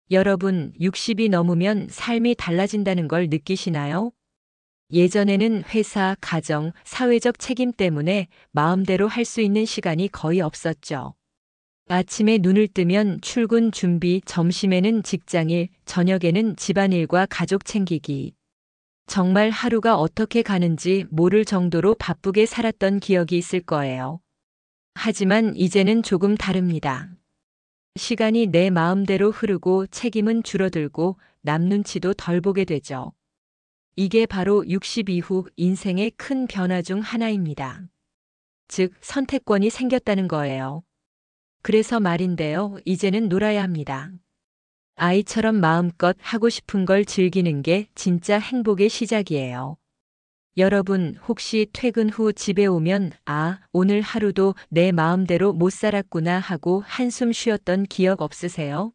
여러분, 60이 넘으면 삶이 달라진다는 걸 느끼시나요? 예전에는 회사, 가정, 사회적 책임 때문에 마음대로 할 수 있는 시간이 거의 없었죠. 아침에 눈을 뜨면 출근 준비, 점심에는 직장일, 저녁에는 집안일과 가족 챙기기. 정말 하루가 어떻게 가는지 모를 정도로 바쁘게 살았던 기억이 있을 거예요. 하지만 이제는 조금 다릅니다. 시간이 내 마음대로 흐르고 책임은 줄어들고 남 눈치도 덜 보게 되죠. 이게 바로 60 이후 인생의 큰 변화 중 하나입니다. 즉, 선택권이 생겼다는 거예요. 그래서 말인데요, 이제는 놀아야 합니다. 아이처럼 마음껏 하고 싶은 걸 즐기는 게 진짜 행복의 시작이에요. 여러분, 혹시 퇴근 후 집에 오면, 아, 오늘 하루도 내 마음대로 못 살았구나 하고 한숨 쉬었던 기억 없으세요?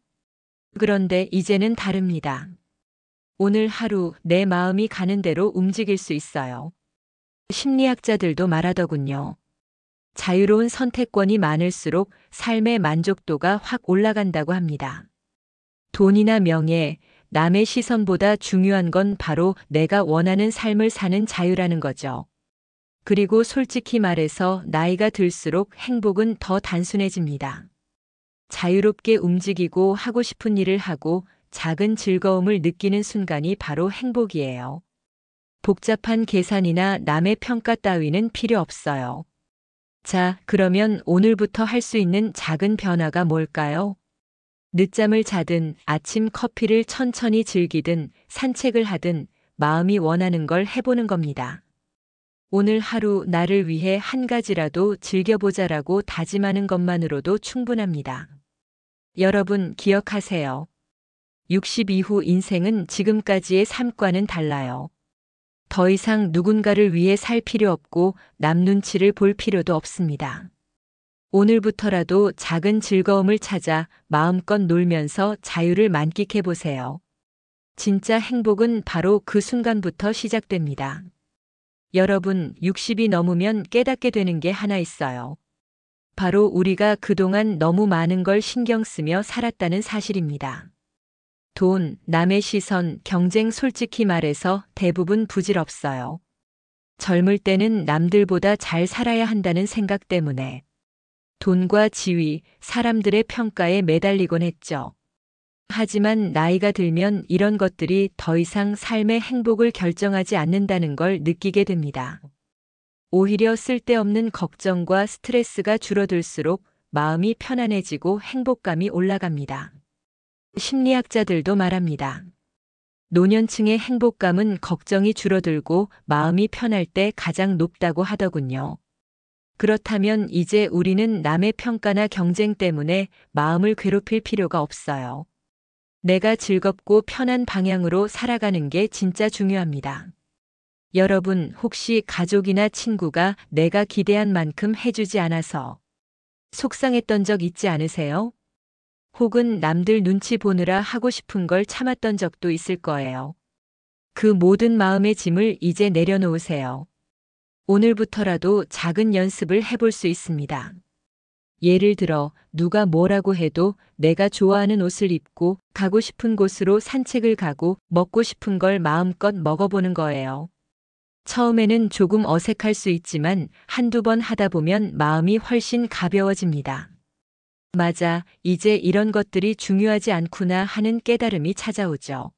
그런데 이제는 다릅니다. 오늘 하루 내 마음이 가는 대로 움직일 수 있어요. 심리학자들도 말하더군요. 자유로운 선택권이 많을수록 삶의 만족도가 확 올라간다고 합니다. 돈이나 명예, 남의 시선보다 중요한 건 바로 내가 원하는 삶을 사는 자유라는 거죠. 그리고 솔직히 말해서 나이가 들수록 행복은 더 단순해집니다. 자유롭게 움직이고 하고 싶은 일을 하고 작은 즐거움을 느끼는 순간이 바로 행복이에요. 복잡한 계산이나 남의 평가 따위는 필요 없어요. 자, 그러면 오늘부터 할 수 있는 작은 변화가 뭘까요? 늦잠을 자든 아침 커피를 천천히 즐기든 산책을 하든 마음이 원하는 걸 해보는 겁니다. 오늘 하루 나를 위해 한 가지라도 즐겨보자라고 다짐하는 것만으로도 충분합니다. 여러분, 기억하세요. 60 이후 인생은 지금까지의 삶과는 달라요. 더 이상 누군가를 위해 살 필요 없고 남 눈치를 볼 필요도 없습니다. 오늘부터라도 작은 즐거움을 찾아 마음껏 놀면서 자유를 만끽해 보세요. 진짜 행복은 바로 그 순간부터 시작됩니다. 여러분, 60이 넘으면 깨닫게 되는 게 하나 있어요. 바로 우리가 그동안 너무 많은 걸 신경 쓰며 살았다는 사실입니다. 돈, 남의 시선, 경쟁 솔직히 말해서 대부분 부질없어요. 젊을 때는 남들보다 잘 살아야 한다는 생각 때문에 돈과 지위, 사람들의 평가에 매달리곤 했죠. 하지만 나이가 들면 이런 것들이 더 이상 삶의 행복을 결정하지 않는다는 걸 느끼게 됩니다. 오히려 쓸데없는 걱정과 스트레스가 줄어들수록 마음이 편안해지고 행복감이 올라갑니다. 심리학자들도 말합니다. 노년층의 행복감은 걱정이 줄어들고 마음이 편할 때 가장 높다고 하더군요. 그렇다면 이제 우리는 남의 평가나 경쟁 때문에 마음을 괴롭힐 필요가 없어요. 내가 즐겁고 편한 방향으로 살아가는 게 진짜 중요합니다. 여러분, 혹시 가족이나 친구가 내가 기대한 만큼 해주지 않아서 속상했던 적 있지 않으세요? 혹은 남들 눈치 보느라 하고 싶은 걸 참았던 적도 있을 거예요. 그 모든 마음의 짐을 이제 내려놓으세요. 오늘부터라도 작은 연습을 해볼 수 있습니다. 예를 들어, 누가 뭐라고 해도 내가 좋아하는 옷을 입고 가고 싶은 곳으로 산책을 가고 먹고 싶은 걸 마음껏 먹어보는 거예요. 처음에는 조금 어색할 수 있지만 한두 번 하다 보면 마음이 훨씬 가벼워집니다. 맞아, 이제 이런 것들이 중요하지 않구나 하는 깨달음이 찾아오죠.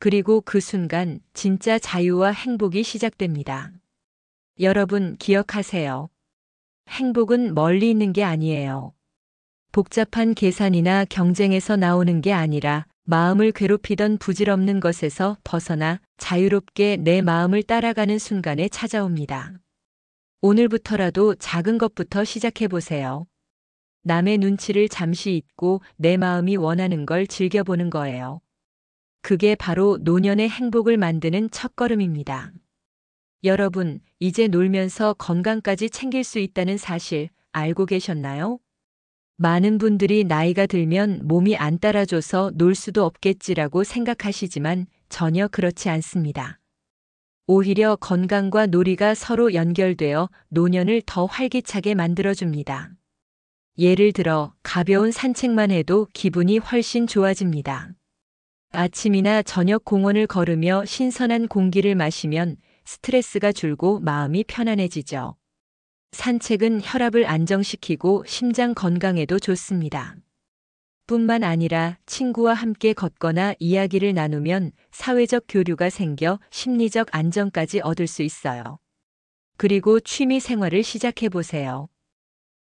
그리고 그 순간 진짜 자유와 행복이 시작됩니다. 여러분, 기억하세요. 행복은 멀리 있는 게 아니에요. 복잡한 계산이나 경쟁에서 나오는 게 아니라 마음을 괴롭히던 부질없는 것에서 벗어나 자유롭게 내 마음을 따라가는 순간에 찾아옵니다. 오늘부터라도 작은 것부터 시작해 보세요. 남의 눈치를 잠시 잊고 내 마음이 원하는 걸 즐겨보는 거예요. 그게 바로 노년의 행복을 만드는 첫걸음입니다. 여러분, 이제 놀면서 건강까지 챙길 수 있다는 사실 알고 계셨나요? 많은 분들이 나이가 들면 몸이 안 따라줘서 놀 수도 없겠지라고 생각하시지만 전혀 그렇지 않습니다. 오히려 건강과 놀이가 서로 연결되어 노년을 더 활기차게 만들어줍니다. 예를 들어 가벼운 산책만 해도 기분이 훨씬 좋아집니다. 아침이나 저녁 공원을 걸으며 신선한 공기를 마시면 스트레스가 줄고 마음이 편안해지죠. 산책은 혈압을 안정시키고 심장 건강에도 좋습니다. 뿐만 아니라 친구와 함께 걷거나 이야기를 나누면 사회적 교류가 생겨 심리적 안정까지 얻을 수 있어요. 그리고 취미 생활을 시작해 보세요.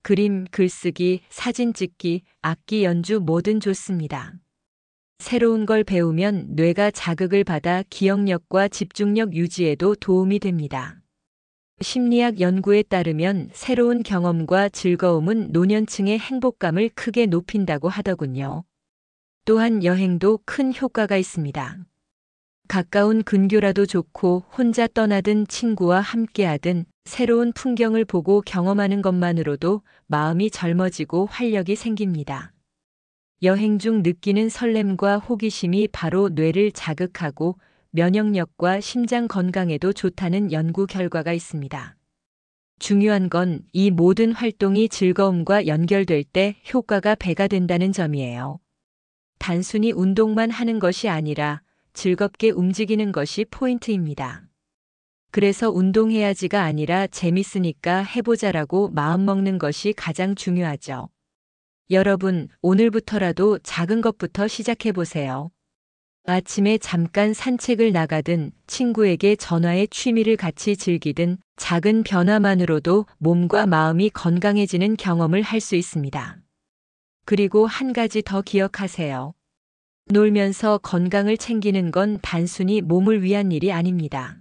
그림, 글쓰기, 사진 찍기, 악기 연주 뭐든 좋습니다. 새로운 걸 배우면 뇌가 자극을 받아 기억력과 집중력 유지에도 도움이 됩니다. 심리학 연구에 따르면 새로운 경험과 즐거움은 노년층의 행복감을 크게 높인다고 하더군요. 또한 여행도 큰 효과가 있습니다. 가까운 근교라도 좋고 혼자 떠나든 친구와 함께하든 새로운 풍경을 보고 경험하는 것만으로도 마음이 젊어지고 활력이 생깁니다. 여행 중 느끼는 설렘과 호기심이 바로 뇌를 자극하고 면역력과 심장 건강에도 좋다는 연구 결과가 있습니다. 중요한 건 이 모든 활동이 즐거움과 연결될 때 효과가 배가 된다는 점이에요. 단순히 운동만 하는 것이 아니라 즐겁게 움직이는 것이 포인트입니다. 그래서 운동해야지가 아니라 재밌으니까 해보자라고 마음먹는 것이 가장 중요하죠. 여러분, 오늘부터라도 작은 것부터 시작해보세요. 아침에 잠깐 산책을 나가든 친구에게 전화에 취미를 같이 즐기든 작은 변화만으로도 몸과 마음이 건강해지는 경험을 할 수 있습니다. 그리고 한 가지 더 기억하세요. 놀면서 건강을 챙기는 건 단순히 몸을 위한 일이 아닙니다.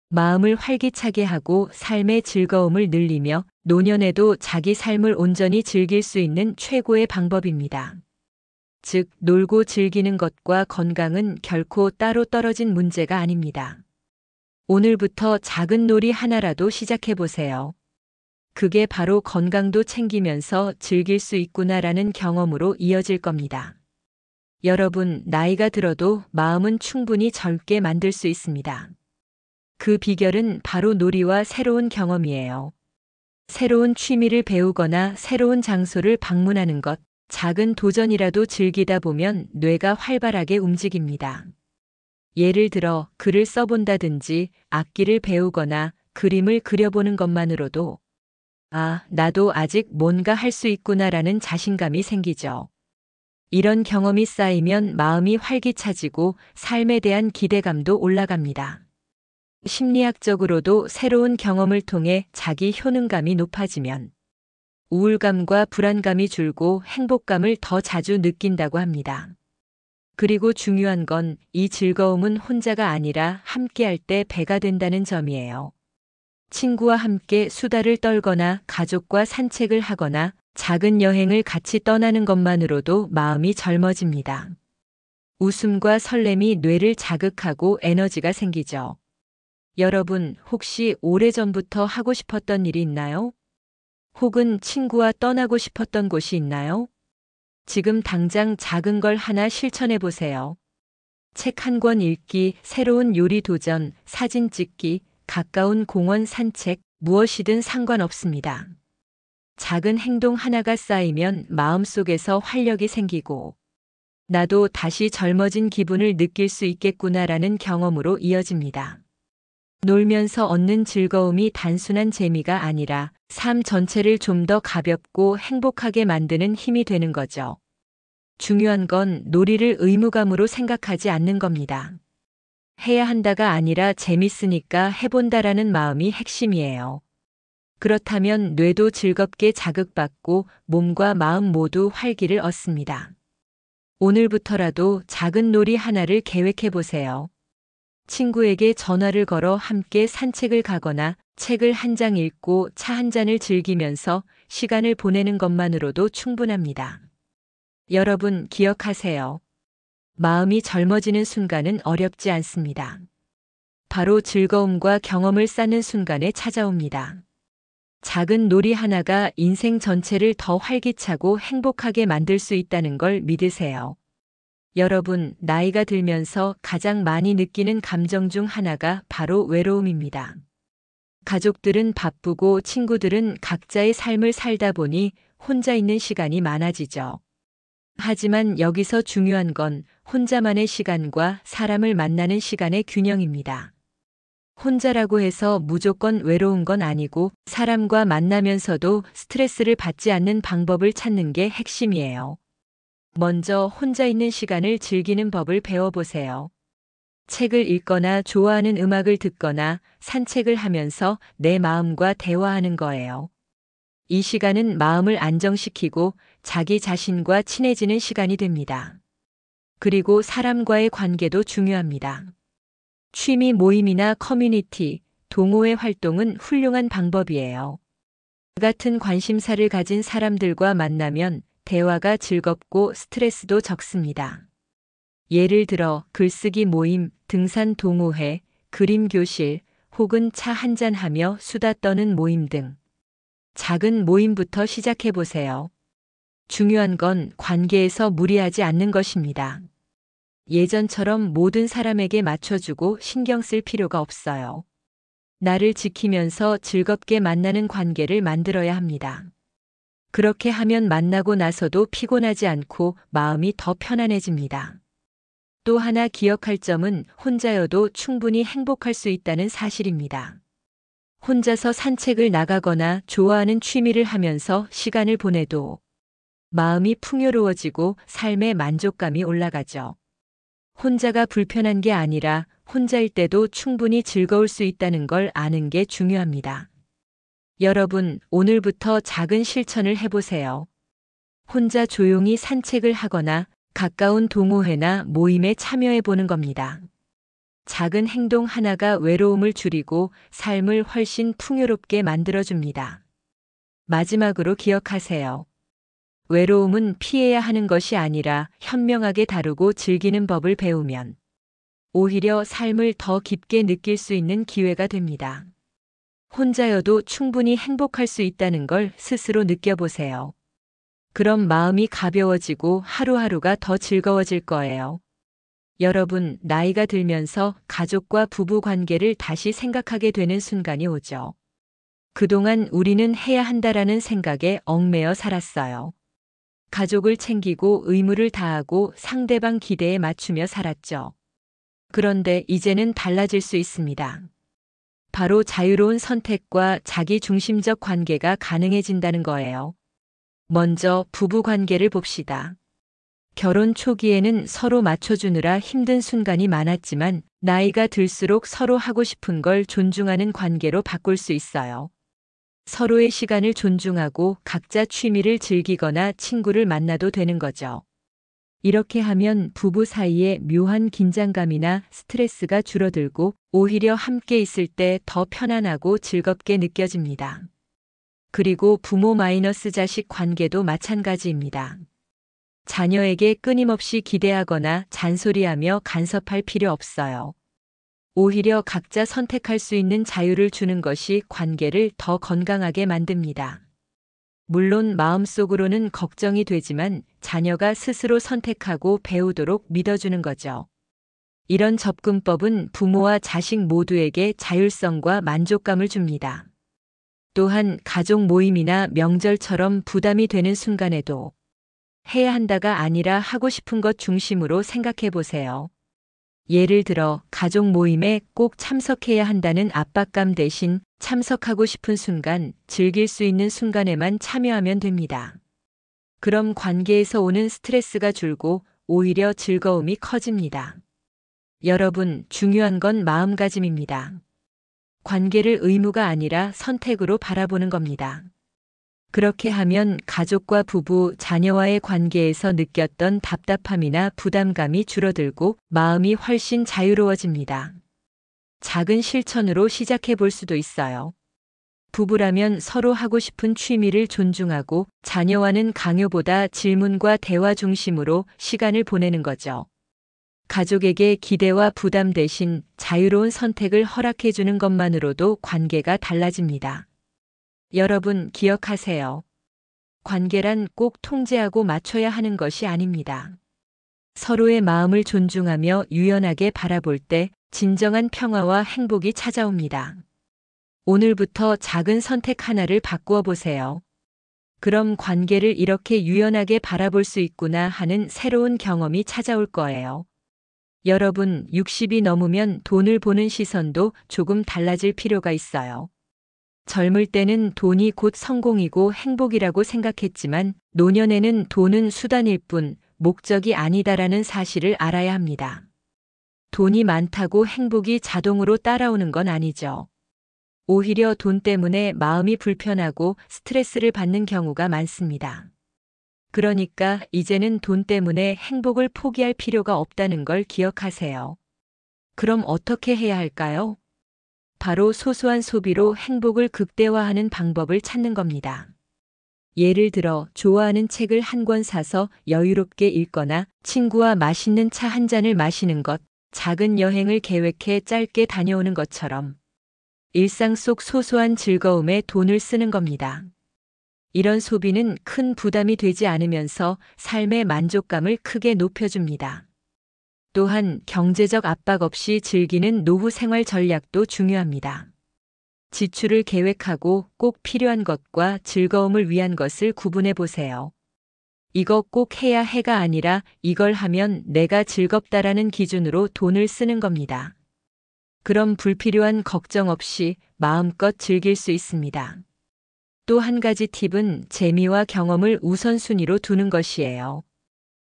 마음을 활기차게 하고 삶의 즐거움을 늘리며 노년에도 자기 삶을 온전히 즐길 수 있는 최고의 방법입니다. 즉, 놀고 즐기는 것과 건강은 결코 따로 떨어진 문제가 아닙니다. 오늘부터 작은 놀이 하나라도 시작해 보세요. 그게 바로 건강도 챙기면서 즐길 수 있구나라는 경험으로 이어질 겁니다. 여러분, 나이가 들어도 마음은 충분히 젊게 만들 수 있습니다. 그 비결은 바로 놀이와 새로운 경험이에요. 새로운 취미를 배우거나 새로운 장소를 방문하는 것, 작은 도전이라도 즐기다 보면 뇌가 활발하게 움직입니다. 예를 들어 글을 써본다든지 악기를 배우거나 그림을 그려보는 것만으로도 나도 아직 뭔가 할 수 있구나라는 자신감이 생기죠. 이런 경험이 쌓이면 마음이 활기차지고 삶에 대한 기대감도 올라갑니다. 심리학적으로도 새로운 경험을 통해 자기 효능감이 높아지면 우울감과 불안감이 줄고 행복감을 더 자주 느낀다고 합니다. 그리고 중요한 건 이 즐거움은 혼자가 아니라 함께할 때 배가 된다는 점이에요. 친구와 함께 수다를 떨거나 가족과 산책을 하거나 작은 여행을 같이 떠나는 것만으로도 마음이 젊어집니다. 웃음과 설렘이 뇌를 자극하고 에너지가 생기죠. 여러분, 혹시 오래전부터 하고 싶었던 일이 있나요? 혹은 친구와 떠나고 싶었던 곳이 있나요? 지금 당장 작은 걸 하나 실천해 보세요. 책 한 권 읽기, 새로운 요리 도전, 사진 찍기, 가까운 공원 산책, 무엇이든 상관없습니다. 작은 행동 하나가 쌓이면 마음속에서 활력이 생기고 나도 다시 젊어진 기분을 느낄 수 있겠구나라는 경험으로 이어집니다. 놀면서 얻는 즐거움이 단순한 재미가 아니라 삶 전체를 좀 더 가볍고 행복하게 만드는 힘이 되는 거죠. 중요한 건 놀이를 의무감으로 생각하지 않는 겁니다. 해야 한다가 아니라 재밌으니까 해본다라는 마음이 핵심이에요. 그렇다면 뇌도 즐겁게 자극받고 몸과 마음 모두 활기를 얻습니다. 오늘부터라도 작은 놀이 하나를 계획해 보세요. 친구에게 전화를 걸어 함께 산책을 가거나 책을 한 장 읽고 차 한 잔을 즐기면서 시간을 보내는 것만으로도 충분합니다. 여러분, 기억하세요. 마음이 젊어지는 순간은 어렵지 않습니다. 바로 즐거움과 경험을 쌓는 순간에 찾아옵니다. 작은 놀이 하나가 인생 전체를 더 활기차고 행복하게 만들 수 있다는 걸 믿으세요. 여러분, 나이가 들면서 가장 많이 느끼는 감정 중 하나가 바로 외로움입니다. 가족들은 바쁘고 친구들은 각자의 삶을 살다 보니 혼자 있는 시간이 많아지죠. 하지만 여기서 중요한 건 혼자만의 시간과 사람을 만나는 시간의 균형입니다. 혼자라고 해서 무조건 외로운 건 아니고 사람과 만나면서도 스트레스를 받지 않는 방법을 찾는 게 핵심이에요. 먼저 혼자 있는 시간을 즐기는 법을 배워보세요. 책을 읽거나 좋아하는 음악을 듣거나 산책을 하면서 내 마음과 대화하는 거예요. 이 시간은 마음을 안정시키고 자기 자신과 친해지는 시간이 됩니다. 그리고 사람과의 관계도 중요합니다. 취미 모임이나 커뮤니티, 동호회 활동은 훌륭한 방법이에요. 같은 관심사를 가진 사람들과 만나면 대화가 즐겁고 스트레스도 적습니다. 예를 들어 글쓰기 모임, 등산 동호회, 그림 교실, 혹은 차 한잔하며 수다 떠는 모임 등 작은 모임부터 시작해 보세요. 중요한 건 관계에서 무리하지 않는 것입니다. 예전처럼 모든 사람에게 맞춰주고 신경 쓸 필요가 없어요. 나를 지키면서 즐겁게 만나는 관계를 만들어야 합니다. 그렇게 하면 만나고 나서도 피곤하지 않고 마음이 더 편안해집니다. 또 하나 기억할 점은 혼자여도 충분히 행복할 수 있다는 사실입니다. 혼자서 산책을 나가거나 좋아하는 취미를 하면서 시간을 보내도 마음이 풍요로워지고 삶의 만족감이 올라가죠. 혼자가 불편한 게 아니라 혼자일 때도 충분히 즐거울 수 있다는 걸 아는 게 중요합니다. 여러분, 오늘부터 작은 실천을 해보세요. 혼자 조용히 산책을 하거나 가까운 동호회나 모임에 참여해 보는 겁니다. 작은 행동 하나가 외로움을 줄이고 삶을 훨씬 풍요롭게 만들어줍니다. 마지막으로 기억하세요. 외로움은 피해야 하는 것이 아니라 현명하게 다루고 즐기는 법을 배우면 오히려 삶을 더 깊게 느낄 수 있는 기회가 됩니다. 혼자여도 충분히 행복할 수 있다는 걸 스스로 느껴보세요. 그럼 마음이 가벼워지고 하루하루가 더 즐거워질 거예요. 여러분, 나이가 들면서 가족과 부부 관계를 다시 생각하게 되는 순간이 오죠. 그동안 우리는 해야 한다라는 생각에 얽매여 살았어요. 가족을 챙기고 의무를 다하고 상대방 기대에 맞추며 살았죠. 그런데 이제는 달라질 수 있습니다. 바로 자유로운 선택과 자기 중심적 관계가 가능해진다는 거예요. 먼저 부부 관계를 봅시다. 결혼 초기에는 서로 맞춰주느라 힘든 순간이 많았지만 나이가 들수록 서로 하고 싶은 걸 존중하는 관계로 바꿀 수 있어요. 서로의 시간을 존중하고 각자 취미를 즐기거나 친구를 만나도 되는 거죠. 이렇게 하면 부부 사이에 묘한 긴장감이나 스트레스가 줄어들고 오히려 함께 있을 때 더 편안하고 즐겁게 느껴집니다. 그리고 부모 마이너스 자식 관계도 마찬가지입니다. 자녀에게 끊임없이 기대하거나 잔소리하며 간섭할 필요 없어요. 오히려 각자 선택할 수 있는 자유를 주는 것이 관계를 더 건강하게 만듭니다. 물론 마음속으로는 걱정이 되지만 자녀가 스스로 선택하고 배우도록 믿어주는 거죠. 이런 접근법은 부모와 자식 모두에게 자율성과 만족감을 줍니다. 또한 가족 모임이나 명절처럼 부담이 되는 순간에도 해야 한다가 아니라 하고 싶은 것 중심으로 생각해 보세요. 예를 들어 가족 모임에 꼭 참석해야 한다는 압박감 대신 참석하고 싶은 순간, 즐길 수 있는 순간에만 참여하면 됩니다. 그럼 관계에서 오는 스트레스가 줄고 오히려 즐거움이 커집니다. 여러분, 중요한 건 마음가짐입니다. 관계를 의무가 아니라 선택으로 바라보는 겁니다. 그렇게 하면 가족과 부부, 자녀와의 관계에서 느꼈던 답답함이나 부담감이 줄어들고 마음이 훨씬 자유로워집니다. 작은 실천으로 시작해 볼 수도 있어요. 부부라면 서로 하고 싶은 취미를 존중하고 자녀와는 강요보다 질문과 대화 중심으로 시간을 보내는 거죠. 가족에게 기대와 부담 대신 자유로운 선택을 허락해 주는 것만으로도 관계가 달라집니다. 여러분, 기억하세요. 관계란 꼭 통제하고 맞춰야 하는 것이 아닙니다. 서로의 마음을 존중하며 유연하게 바라볼 때 진정한 평화와 행복이 찾아옵니다. 오늘부터 작은 선택 하나를 바꾸어 보세요. 그럼 관계를 이렇게 유연하게 바라볼 수 있구나 하는 새로운 경험이 찾아올 거예요. 여러분, 60이 넘으면 돈을 보는 시선도 조금 달라질 필요가 있어요. 젊을 때는 돈이 곧 성공이고 행복이라고 생각했지만 노년에는 돈은 수단일 뿐 목적이 아니다라는 사실을 알아야 합니다. 돈이 많다고 행복이 자동으로 따라오는 건 아니죠. 오히려 돈 때문에 마음이 불편하고 스트레스를 받는 경우가 많습니다. 그러니까 이제는 돈 때문에 행복을 포기할 필요가 없다는 걸 기억하세요. 그럼 어떻게 해야 할까요? 바로 소소한 소비로 행복을 극대화하는 방법을 찾는 겁니다. 예를 들어 좋아하는 책을 한 권 사서 여유롭게 읽거나 친구와 맛있는 차 한 잔을 마시는 것, 작은 여행을 계획해 짧게 다녀오는 것처럼 일상 속 소소한 즐거움에 돈을 쓰는 겁니다. 이런 소비는 큰 부담이 되지 않으면서 삶의 만족감을 크게 높여줍니다. 또한 경제적 압박 없이 즐기는 노후 생활 전략도 중요합니다. 지출을 계획하고 꼭 필요한 것과 즐거움을 위한 것을 구분해 보세요. 이거 꼭 해야 해가 아니라 이걸 하면 내가 즐겁다라는 기준으로 돈을 쓰는 겁니다. 그럼 불필요한 걱정 없이 마음껏 즐길 수 있습니다. 또 한 가지 팁은 재미와 경험을 우선순위로 두는 것이에요.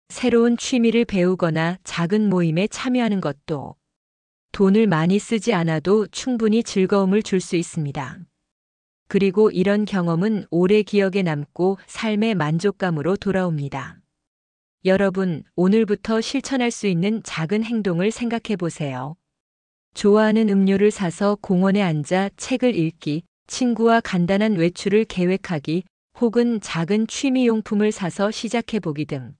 새로운 취미를 배우거나 작은 모임에 참여하는 것도 돈을 많이 쓰지 않아도 충분히 즐거움을 줄 수 있습니다. 그리고 이런 경험은 오래 기억에 남고 삶의 만족감으로 돌아옵니다. 여러분, 오늘부터 실천할 수 있는 작은 행동을 생각해 보세요. 좋아하는 음료를 사서 공원에 앉아 책을 읽기, 친구와 간단한 외출을 계획하기, 혹은 작은 취미용품을 사서 시작해 보기 등.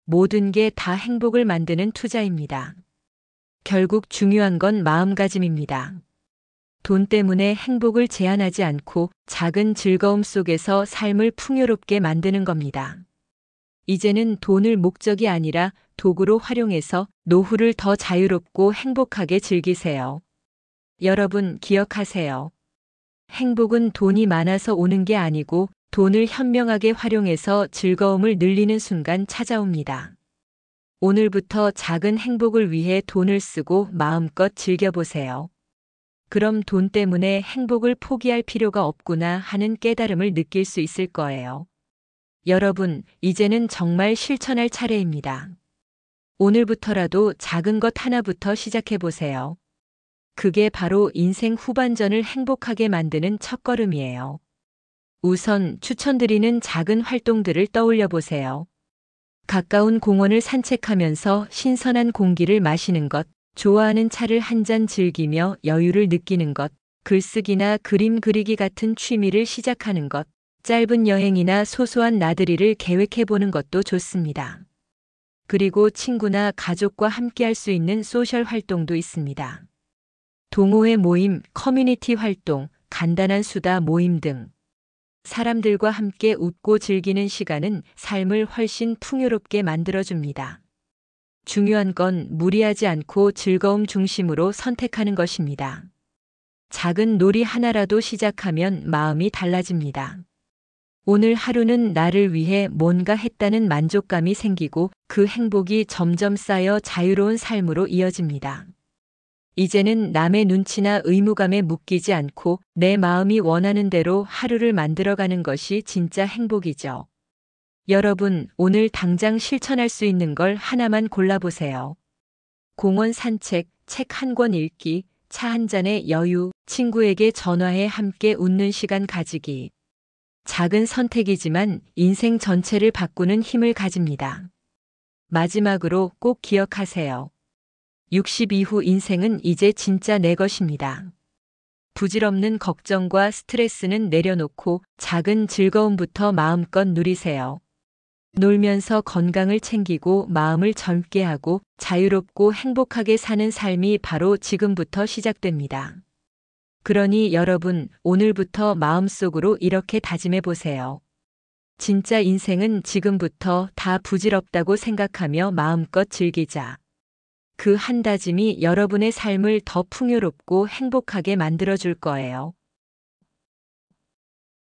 모든 게 다 행복을 만드는 투자입니다. 결국 중요한 건 마음가짐입니다. 돈 때문에 행복을 제한하지 않고 작은 즐거움 속에서 삶을 풍요롭게 만드는 겁니다. 이제는 돈을 목적이 아니라 도구로 활용해서 노후를 더 자유롭고 행복하게 즐기세요. 여러분, 기억하세요. 행복은 돈이 많아서 오는 게 아니고 돈을 현명하게 활용해서 즐거움을 늘리는 순간 찾아옵니다. 오늘부터 작은 행복을 위해 돈을 쓰고 마음껏 즐겨보세요. 그럼 돈 때문에 행복을 포기할 필요가 없구나 하는 깨달음을 느낄 수 있을 거예요. 여러분, 이제는 정말 실천할 차례입니다. 오늘부터라도 작은 것 하나부터 시작해보세요. 그게 바로 인생 후반전을 행복하게 만드는 첫걸음이에요. 우선 추천드리는 작은 활동들을 떠올려 보세요. 가까운 공원을 산책하면서 신선한 공기를 마시는 것, 좋아하는 차를 한 잔 즐기며 여유를 느끼는 것, 글쓰기나 그림 그리기 같은 취미를 시작하는 것, 짧은 여행이나 소소한 나들이를 계획해 보는 것도 좋습니다. 그리고 친구나 가족과 함께 할 수 있는 소셜 활동도 있습니다. 동호회 모임, 커뮤니티 활동, 간단한 수다 모임 등. 사람들과 함께 웃고 즐기는 시간은 삶을 훨씬 풍요롭게 만들어줍니다. 중요한 건 무리하지 않고 즐거움 중심으로 선택하는 것입니다. 작은 놀이 하나라도 시작하면 마음이 달라집니다. 오늘 하루는 나를 위해 뭔가 했다는 만족감이 생기고 그 행복이 점점 쌓여 자유로운 삶으로 이어집니다. 이제는 남의 눈치나 의무감에 묶이지 않고 내 마음이 원하는 대로 하루를 만들어가는 것이 진짜 행복이죠. 여러분, 오늘 당장 실천할 수 있는 걸 하나만 골라보세요. 공원 산책, 책 한 권 읽기, 차 한 잔의 여유, 친구에게 전화해 함께 웃는 시간 가지기. 작은 선택이지만 인생 전체를 바꾸는 힘을 가집니다. 마지막으로 꼭 기억하세요. 60 이후 인생은 이제 진짜 내 것입니다. 부질없는 걱정과 스트레스는 내려놓고 작은 즐거움부터 마음껏 누리세요. 놀면서 건강을 챙기고 마음을 젊게 하고 자유롭고 행복하게 사는 삶이 바로 지금부터 시작됩니다. 그러니 여러분, 오늘부터 마음속으로 이렇게 다짐해 보세요. 진짜 인생은 지금부터 다 부질없다고 생각하며 마음껏 즐기자. 그 한 다짐이 여러분의 삶을 더 풍요롭고 행복하게 만들어줄 거예요.